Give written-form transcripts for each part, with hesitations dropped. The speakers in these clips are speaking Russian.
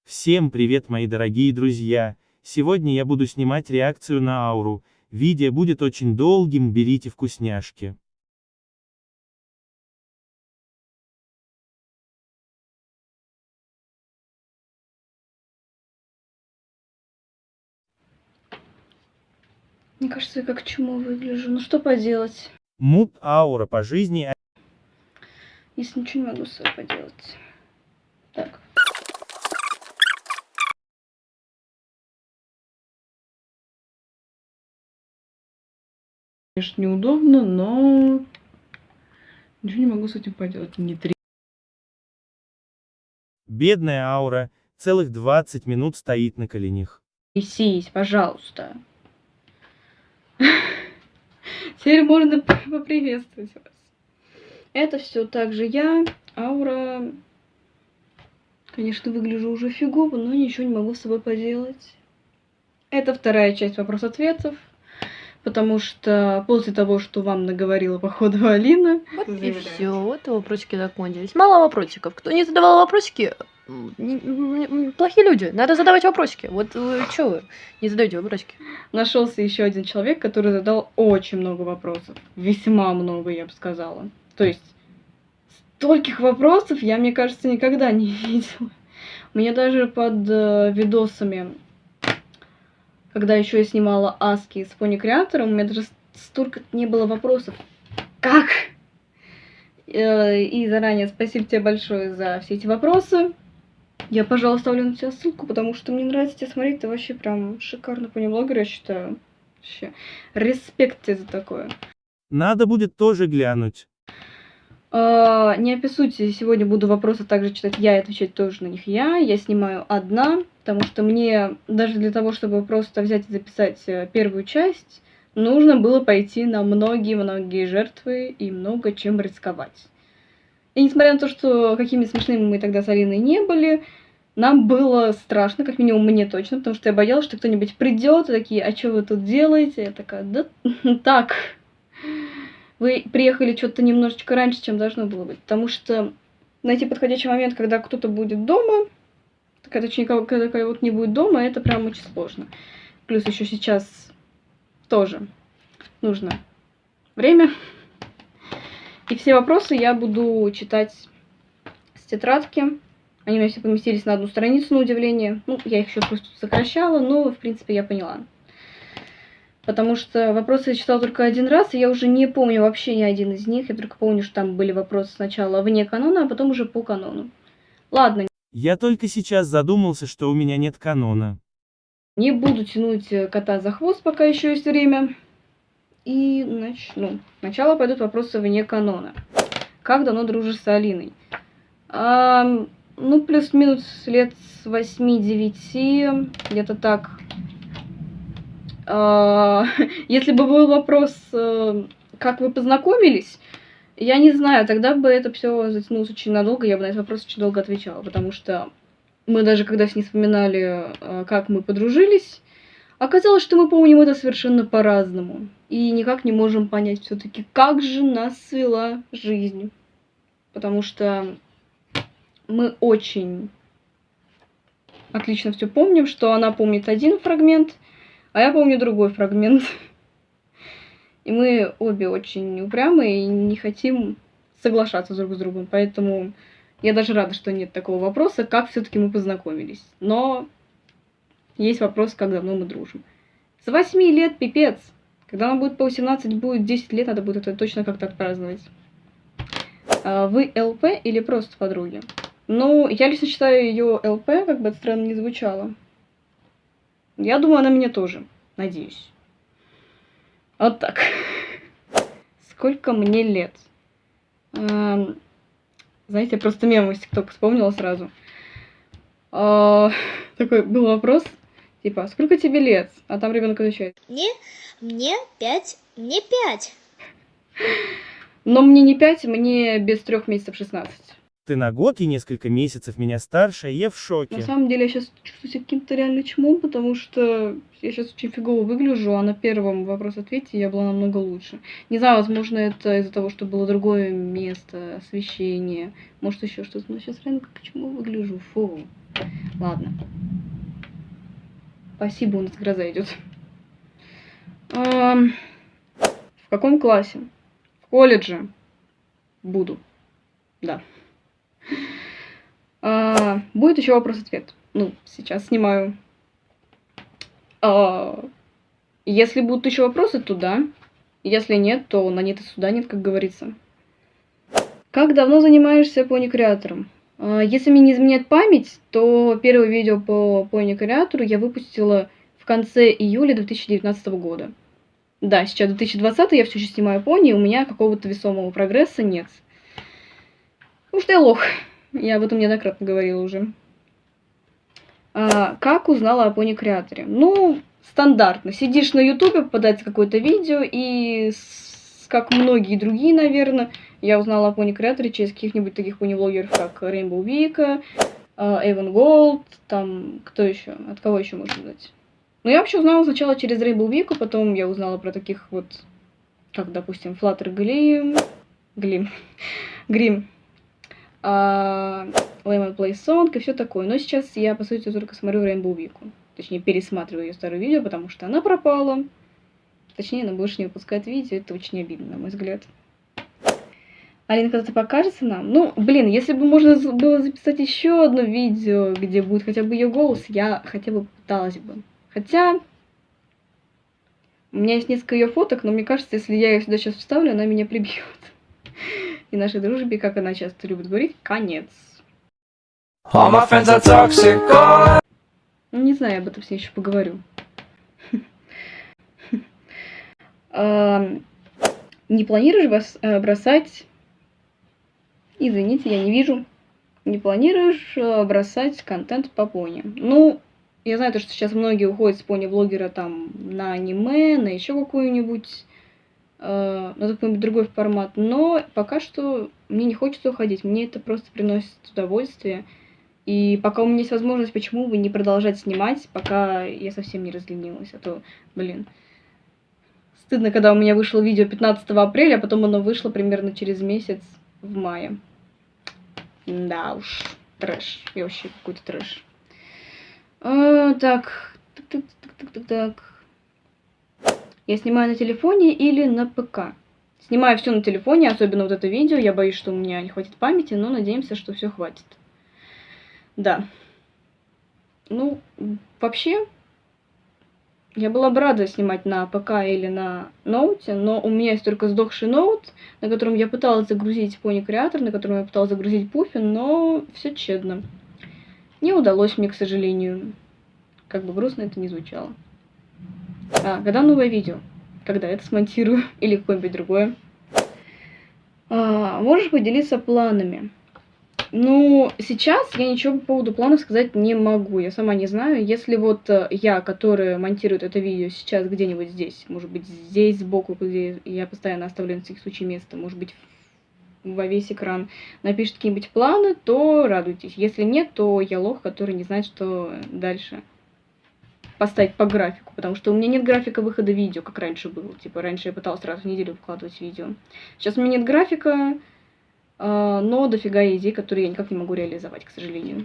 Всем привет, мои дорогие друзья! Сегодня я буду снимать реакцию на ауру. Видео будет очень долгим, берите вкусняшки. Мне кажется, я как чему выгляжу. Ну что поделать, Муп аура по жизни. если ничего не могу с собой поделать. Так. Конечно, неудобно, но ничего не могу с этим поделать. Не три. Бедная аура, целых 20 минут стоит на коленях. Трясись, пожалуйста. Теперь можно поприветствовать вас. Это все так же я, аура. Конечно, выгляжу уже фигово, но ничего не могу с собой поделать. Это вторая часть вопрос-ответов. Потому что после того, что вам наговорила по ходу Алина... Вот и все, вот и вопросики закончились. Мало вопросиков. Кто не задавал вопросики, плохие люди. Надо задавать вопросики. Вот что вы не задаете вопросики? Нашелся еще один человек, который задал очень много вопросов. Весьма много, я бы сказала. То есть, стольких вопросов я, мне кажется, никогда не видела. У меня даже под видосами, когда еще я снимала Аски с Пони Креатором, у меня даже столько не было вопросов. Как? И заранее спасибо тебе большое за все эти вопросы. Я, пожалуй, оставлю на тебя ссылку, потому что мне нравится тебя смотреть. Ты вообще прям шикарный пони-блогер, я считаю. Вообще, респект тебе за такое. Надо будет тоже глянуть. Не описуйте, сегодня буду вопросы также читать я и отвечать тоже на них я. Я снимаю одна, потому что мне даже для того, чтобы просто взять и записать первую часть, нужно было пойти на многие-многие жертвы и много чем рисковать. И несмотря на то, что какими смешными мы тогда с Алиной не были, нам было страшно, как минимум мне точно, потому что я боялась, что кто-нибудь придет и такие, а что вы тут делаете? Я такая, да так... Вы приехали что-то немножечко раньше, чем должно было быть. Потому что найти подходящий момент, когда кто-то будет дома, когда кого-то не будет дома, это прям очень сложно. Плюс еще сейчас тоже нужно время. И все вопросы я буду читать с тетрадки. Они у меня все поместились на одну страницу, на удивление. Ну, я их еще просто сокращала, но, в принципе, я поняла. Потому что вопросы я читала только один раз, и я уже не помню вообще ни один из них. Я только помню, что там были вопросы сначала вне канона, а потом уже по канону. Ладно. Я только сейчас задумался, что у меня нет канона. Не буду тянуть кота за хвост, пока еще есть время. И начну. Сначала пойдут вопросы вне канона. Как давно дружишь с Алиной? Ну, плюс-минус лет с 8-9, где-то так. Если бы был вопрос, как вы познакомились, я не знаю, тогда бы это все затянулось очень надолго, я бы на этот вопрос очень долго отвечала, потому что мы даже когда с ней вспоминали, как мы подружились, оказалось, что мы помним это совершенно по-разному. И никак не можем понять все-таки, как же нас свела жизнь. Потому что мы очень отлично все помним, что она помнит один фрагмент, а я помню другой фрагмент. И мы обе очень упрямые и не хотим соглашаться друг с другом. Поэтому я даже рада, что нет такого вопроса, как все-таки мы познакомились. Но есть вопрос, как давно мы дружим. С 8 лет пипец. Когда нам будет по 18, будет 10 лет, надо будет это точно как-то отпраздновать. Вы ЛП или просто подруги? Ну, я лично считаю ее ЛП, как бы это странно не звучало. Я думаю, она меня тоже. Надеюсь. Вот так. Сколько мне лет? Знаете, я просто мем из ТикТока вспомнила сразу. Такой был вопрос, типа, сколько тебе лет? А там ребенок отвечает. Мне 5. Мне 5. Но мне не 5, мне без 3 месяцев 16. Ты на год и несколько месяцев меня старше, и я в шоке. На самом деле я сейчас чувствую себя каким-то реально чмом, потому что я сейчас очень фигово выгляжу, а на первом вопрос-ответе я была намного лучше. Не знаю, возможно, это из-за того, что было другое место, освещение, может еще что-то, но сейчас реально как чмо выгляжу, фу. Ладно. Спасибо, у нас гроза идет. В каком классе? В колледже. Буду. Да. Будет еще вопрос-ответ. Ну, сейчас снимаю. Если будут еще вопросы, то да. Если нет, то на нет и суда нет, как говорится. Как давно занимаешься пони-креатором? Если мне не изменяет память, то первое видео по пони-креатору я выпустила в конце июля 2019 года. Да, сейчас 2020, я все еще снимаю пони, и у меня какого-то весомого прогресса нет. Потому что я лох. Я об этом неоднократно говорила уже. Как узнала о пони-креаторе? Ну, стандартно. Сидишь на ютубе, попадается какое-то видео, и как многие другие, наверное, я узнала о пони-креаторе через каких-нибудь таких пони-блогеров, как Rainbow Vika, Эван Голд, там, кто еще? От кого еще можно знать? Ну, я вообще узнала сначала через Rainbow Vika, потом я узнала про таких вот, как, допустим, Flutter Grim, Lemon Play Song и все такое. Но сейчас я, по сути, только смотрю Rainbow Vika. Точнее, пересматриваю ее старое видео, потому что она пропала. Точнее, она больше не выпускает видео. Это очень обидно, на мой взгляд. Алина когда-то покажется нам? Ну, блин, если бы можно было записать еще одно видео, где будет хотя бы ее голос, я хотя бы пыталась бы. Хотя, у меня есть несколько ее фоток, но мне кажется, если я ее сюда сейчас вставлю, она меня прибьет. И нашей дружбе, как она часто любит говорить, конец. All my friends are toxic. Ну, не знаю, я об этом с ней еще поговорю. Не планируешь бросать... Извините, я не вижу. Не планируешь бросать контент по пони? Ну, я знаю, что сейчас многие уходят с пони-блогера там на аниме, на еще какую-нибудь... на какой-нибудь другой формат. Но пока что мне не хочется уходить. Мне это просто приносит удовольствие. И пока у меня есть возможность, почему бы не продолжать снимать, пока я совсем не разленилась. А то, блин... Стыдно, когда у меня вышло видео 15 апреля, а потом оно вышло примерно через месяц в мае. Да уж, трэш. Я вообще какой-то трэш. Так. Я снимаю на телефоне или на ПК? Снимаю все на телефоне, особенно вот это видео. Я боюсь, что у меня не хватит памяти, но надеемся, что все хватит. Да. Ну, вообще... Я была бы рада снимать на ПК или на ноуте, но у меня есть только сдохший ноут, на котором я пыталась загрузить пони-креатор, на котором я пыталась загрузить Пуффин, но все тщетно. Не удалось мне, к сожалению. Как бы грустно это не звучало. Когда новое видео? Когда это смонтирую? Или какое-нибудь другое? Можешь поделиться планами? Ну, сейчас я ничего по поводу планов сказать не могу, я сама не знаю. Если вот я, которая монтирует это видео сейчас где-нибудь здесь, может быть здесь сбоку, где я постоянно оставляю на всякий случай место, может быть во весь экран, напишет какие-нибудь планы, то радуйтесь. Если нет, то я лох, который не знает, что дальше поставить по графику, потому что у меня нет графика выхода видео, как раньше было. Типа раньше я пыталась раз в неделю выкладывать видео. Сейчас у меня нет графика, но дофига идей, которые я никак не могу реализовать, к сожалению.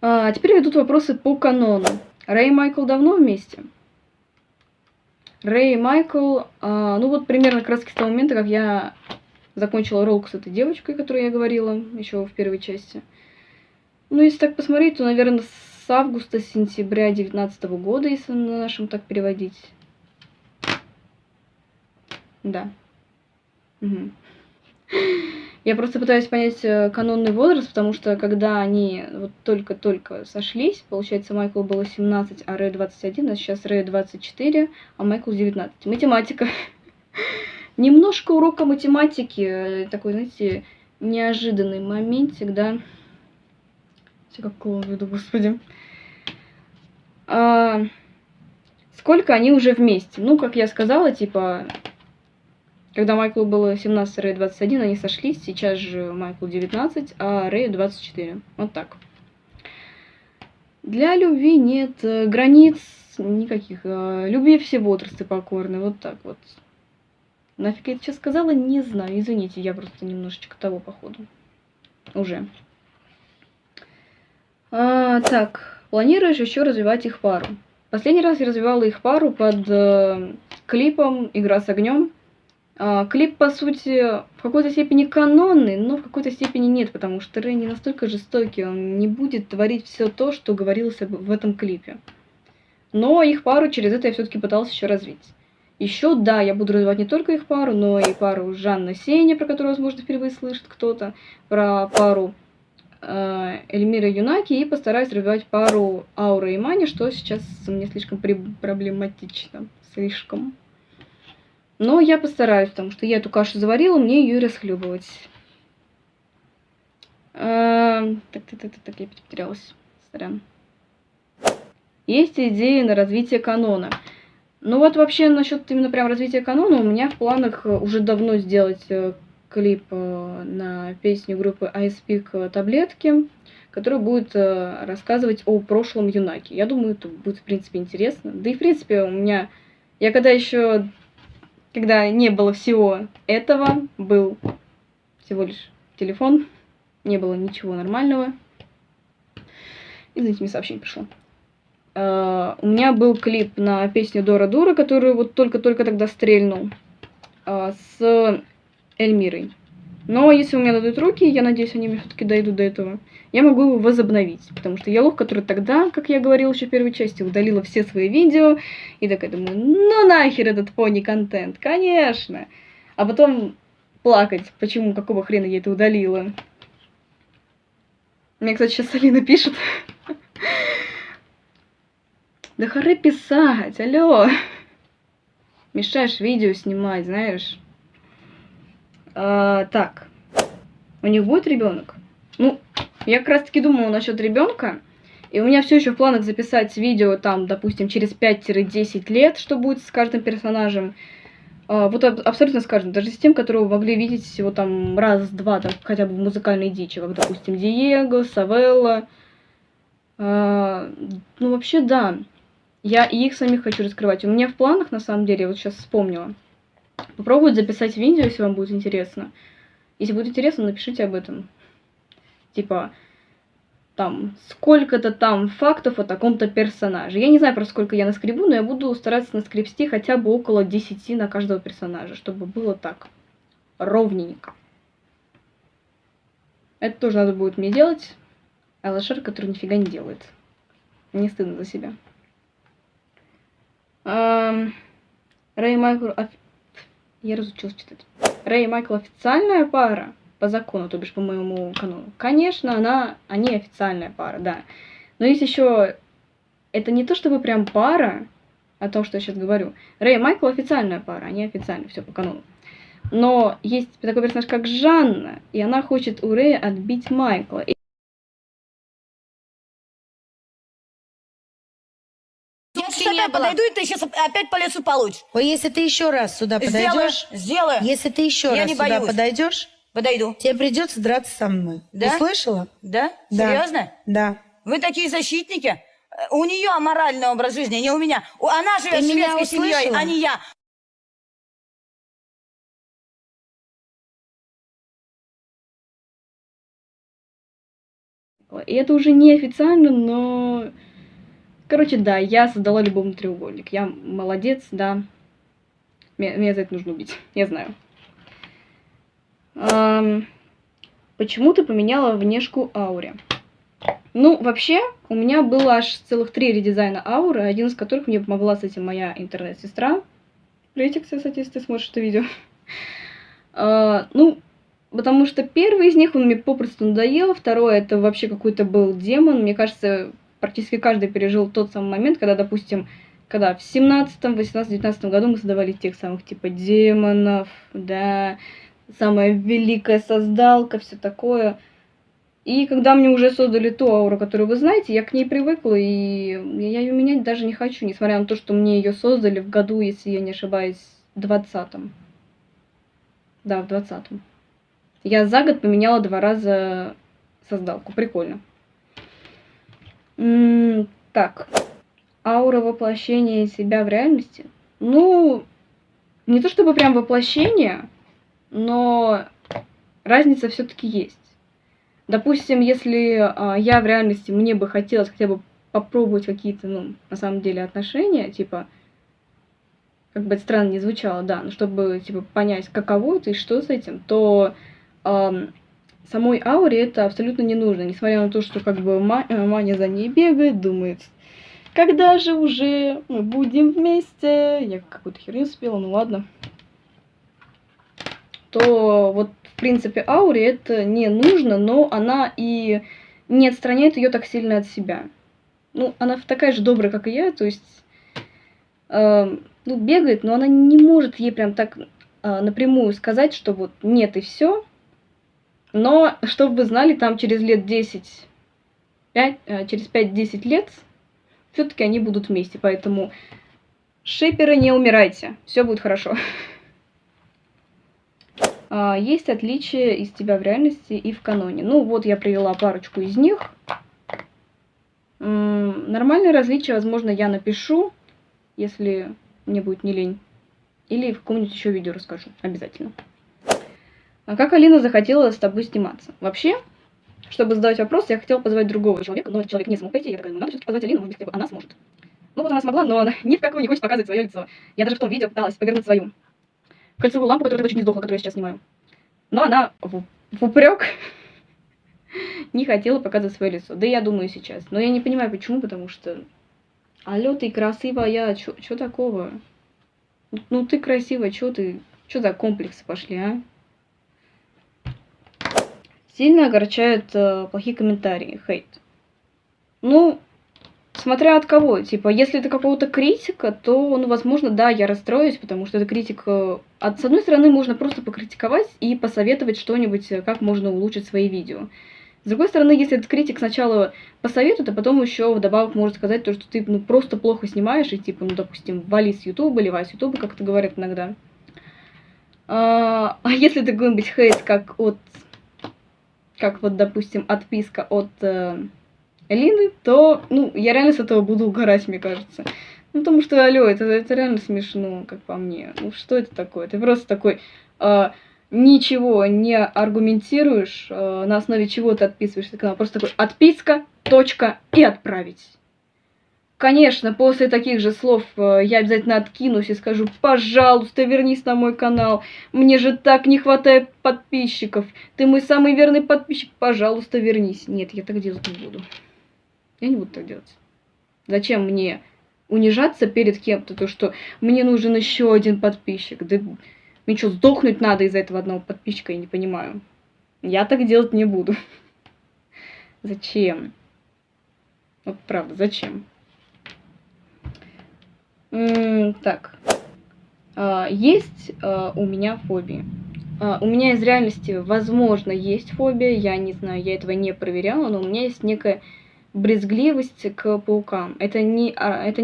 Теперь идут вопросы по канону. Рэй и Майкл давно вместе? Рэй и Майкл, ну вот примерно как раз с того момента, как я закончила ролик с этой девочкой, о которой я говорила еще в первой части. Ну, если так посмотреть, то, наверное, с августа-сентября 2019 года, если на нашем так переводить. Да. Угу. Я просто пытаюсь понять канонный возраст, потому что когда они вот только-только сошлись, получается, Майклу было 17, а Рэй 21, а сейчас Рэй 24, а Майклу 19. Математика. Немножко урока математики, такой, знаете, неожиданный моментик, да. Все как клоун веду, господи. Сколько они уже вместе? Ну, как я сказала, типа... Когда Майклу было 17, Рэй 21, они сошлись. Сейчас же Майклу 19, а Рэй 24. Вот так. Для любви нет границ никаких. Любви все возрасты покорны. Вот так вот. Нафиг я это сейчас сказала? Не знаю. Извините, я просто немножечко того походу. Уже. Так, планируешь еще развивать их пару? Последний раз я развивала их пару под клипом «Игра с огнем». Клип, по сути, в какой-то степени канонный, но в какой-то степени нет, потому что Рэй не настолько жестокий, он не будет творить все то, что говорилось в этом клипе. Но их пару через это я все-таки пыталась еще развить. Еще, да, я буду развивать не только их пару, но и пару Жанна Сеня, про которую, возможно, впервые слышит кто-то, про пару Эльмира Юнаки, и постараюсь развивать пару Аура и Мани, что сейчас мне слишком проблематично. Слишком. Но я постараюсь, потому что я эту кашу заварила, мне ее и расхлебывать. Так, я потерялась. Сорян. Есть идеи на развитие канона. Ну вот вообще насчет именно прям развития канона у меня в планах уже давно сделать клип на песню группы Ice Peak «Таблетки», который будет рассказывать о прошлом Юнаки. Я думаю, это будет в принципе интересно. Да и в принципе у меня... Я когда не было всего этого, был всего лишь телефон, не было ничего нормального. Извините, мне сообщение пришло. У меня был клип на песню «Дора Дура», который вот только-только тогда стрельнул, с Эльмирой. Но если у меня дадут руки, я надеюсь, они мне все-таки дойдут до этого, я могу его возобновить. Потому что я лох, который тогда, как я говорила еще в первой части, удалила все свои видео. И такая думаю, ну нахер этот пони-контент, конечно. А потом плакать, почему, какого хрена я это удалила. Мне, кстати, сейчас Алина пишет. Да хоры писать, алло. Мешаешь видео снимать, знаешь. Так. У них будет ребенок? Ну, я как раз таки думала насчет ребенка. И у меня все еще в планах записать видео там, допустим, через 5-10 лет, что будет с каждым персонажем. Вот абсолютно с каждым. Даже с тем, которого вы могли видеть всего там раз-два, там, хотя бы в музыкальной дичи. Как, допустим, Диего, Савелла. Ну, вообще, да. Я и их самих хочу раскрывать. У меня в планах, на самом деле, я вот сейчас вспомнила, попробовать записать видео, если вам будет интересно. Если будет интересно, напишите об этом. Типа, там, сколько-то там фактов о таком-то персонаже. Я не знаю, про сколько я наскребу, но я буду стараться наскребсти хотя бы около 10 на каждого персонажа, чтобы было так, ровненько. Это тоже надо будет мне делать. А лошар, который нифига не делает. Мне стыдно за себя. Рэй и Майкл... Я разучилась читать. Рэй и Майкл официальная пара по закону, то бишь по моему канону. Конечно, они официальная пара, да. Но есть еще... Это не то чтобы прям пара, о том, что я сейчас говорю. Рэй и Майкл официальная пара, они официально, все по канону. Но есть такой персонаж, как Жанна, и она хочет у Рэя отбить Майкла. Я подойду, и ты сейчас опять по лицу получишь. Ой, если ты еще раз сюда подойдешь, Сделаю. если ты еще Я раз не сюда боюсь. подойдешь, Подойду. тебе придется драться со мной. Да? Ты слышала? Да? Да. Серьезно? Да. Вы такие защитники? У нее аморальный образ жизни, не у меня. Она живет Ты с меня шведской семьей, услышала? а не я. И это уже не официально, но... Короче, да, я создала любовный треугольник. Я молодец, да. Меня за это нужно убить, я знаю. Почему ты поменяла внешку Ауре? Ну, вообще, у меня было аж целых 3 редизайна ауры, один из которых мне помогла с этим моя интернет-сестра. Приветик, кстати, если ты смотришь это видео. Ну, потому что первый из них, он мне попросту надоел, второй это вообще какой-то был демон. Мне кажется, практически каждый пережил тот самый момент, когда, допустим, когда в 17-м, 18-м, 19 году мы создавали тех самых типа демонов, да, самая великая создалка, все такое. И когда мне уже создали ту ауру, которую вы знаете, я к ней привыкла, и я ее менять даже не хочу, несмотря на то, что мне ее создали в году, если я не ошибаюсь, 20-м. Да, в 20-м. Я за год поменяла 2 раза создалку. Прикольно. Так. Аура воплощения себя в реальности. Ну, не то чтобы прям воплощение, но разница все-таки есть. Допустим, если я в реальности, мне бы хотелось хотя бы попробовать какие-то, ну, на самом деле, отношения, типа, как бы это странно не звучало, да, но чтобы, типа, понять, каково это и что с этим, то самой ауре это абсолютно не нужно, несмотря на то, что, как бы, Маня за ней бегает, думает, когда же уже мы будем вместе, я какую-то херню спела, ну ладно, то вот, в принципе, ауре это не нужно, но она и не отстраняет ее так сильно от себя. Ну, она такая же добрая, как и я, то есть, ну, бегает, но она не может ей прям так напрямую сказать, что вот нет и все. Но, чтобы вы знали, там через лет 10, через 5-10 лет, все-таки они будут вместе, поэтому шиперы, не умирайте, все будет хорошо. Есть отличия из тебя в реальности и в каноне. Ну, вот я привела парочку из них. Нормальные различия, возможно, я напишу, если мне будет не лень. Или в каком-нибудь еще видео расскажу, обязательно. А как Алина захотела с тобой сниматься? Вообще, чтобы задать вопрос, я хотела позвать другого человека, но этот человек не смог пойти. Я такая, ну, надо все-таки позвать Алину, может быть, хотя бы она сможет. Ну, вот она смогла, но она ни в какую не хочет показывать свое лицо. Я даже в том видео пыталась повернуть свою кольцевую лампу, которая чуть не сдохла, которую я сейчас снимаю. Но она в упрек не хотела показывать свое лицо. Да я думаю сейчас. Но я не понимаю, почему, потому что... Алло, ты красивая, чё такого? Ну, ты красивая, чё за комплексы пошли, а? Сильно огорчают плохие комментарии, хейт. Ну, смотря от кого. Типа, если это какого-то критика, то, ну, возможно, да, я расстроюсь, потому что это критика... С одной стороны, можно просто покритиковать и посоветовать что-нибудь, как можно улучшить свои видео. С другой стороны, если этот критик сначала посоветует, а потом еще вдобавок может сказать то, что ты, ну, просто плохо снимаешь, и типа, ну, допустим, вали с Ютуба, ливай с Ютуба, как это говорят иногда. А если это какой-нибудь хейт, как вот, допустим, отписка от Элины, то, ну, я реально с этого буду угорать, мне кажется. Ну, потому что, алло, это реально смешно, как по мне. Ну, что это такое? Ты просто такой... ничего не аргументируешь, на основе чего ты отписываешься на канал. Просто такой отписка, точка и отправить. Конечно, после таких же слов я обязательно откинусь и скажу, пожалуйста, вернись на мой канал. Мне же так не хватает подписчиков. Ты мой самый верный подписчик, пожалуйста, вернись. Нет, я так делать не буду. Я не буду так делать. Зачем мне унижаться перед кем-то, то что мне нужен еще один подписчик? Да... Мне что, сдохнуть надо из-за этого одного подписчика, я не понимаю. Я так делать не буду. Зачем? Вот правда, зачем? Так. Есть у меня фобии. У меня из реальности, возможно, есть фобия. Я не знаю, я этого не проверяла, но у меня есть некая брезгливость к паукам. Это не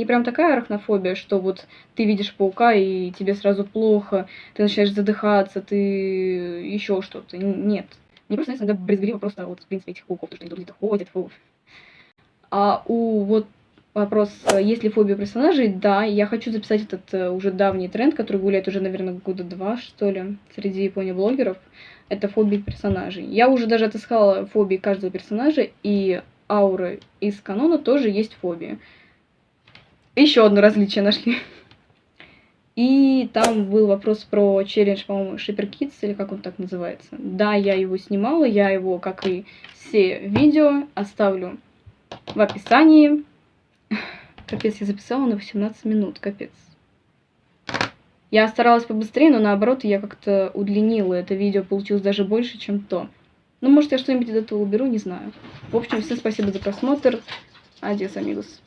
прям такая арахнофобия, что вот ты видишь паука и тебе сразу плохо, ты начинаешь задыхаться, ты еще что-то. Нет. Мне просто иногда брезгливо просто вот, в принципе, этих пауков, потому что они тут где-то ходят. Фу. А вот вопрос, есть ли фобия персонажей? Да, я хочу записать этот уже давний тренд, который гуляет уже, наверное, года 2, что ли, среди япония-блогеров. Это фобии персонажей. Я уже даже отыскала фобии каждого персонажа, и ауры из канона тоже есть фобии. Еще одно различие нашли. И там был вопрос про челлендж, по-моему, Shipper Kids, или как он так называется. Да, я его снимала, я его, как и все видео, оставлю в описании. Капец, я записала на 18 минут, капец. Я старалась побыстрее, но наоборот, я как-то удлинила это видео, получилось даже больше, чем то. Ну, может, я что-нибудь из этого уберу, не знаю. В общем, всем спасибо за просмотр. Адиос, амигос.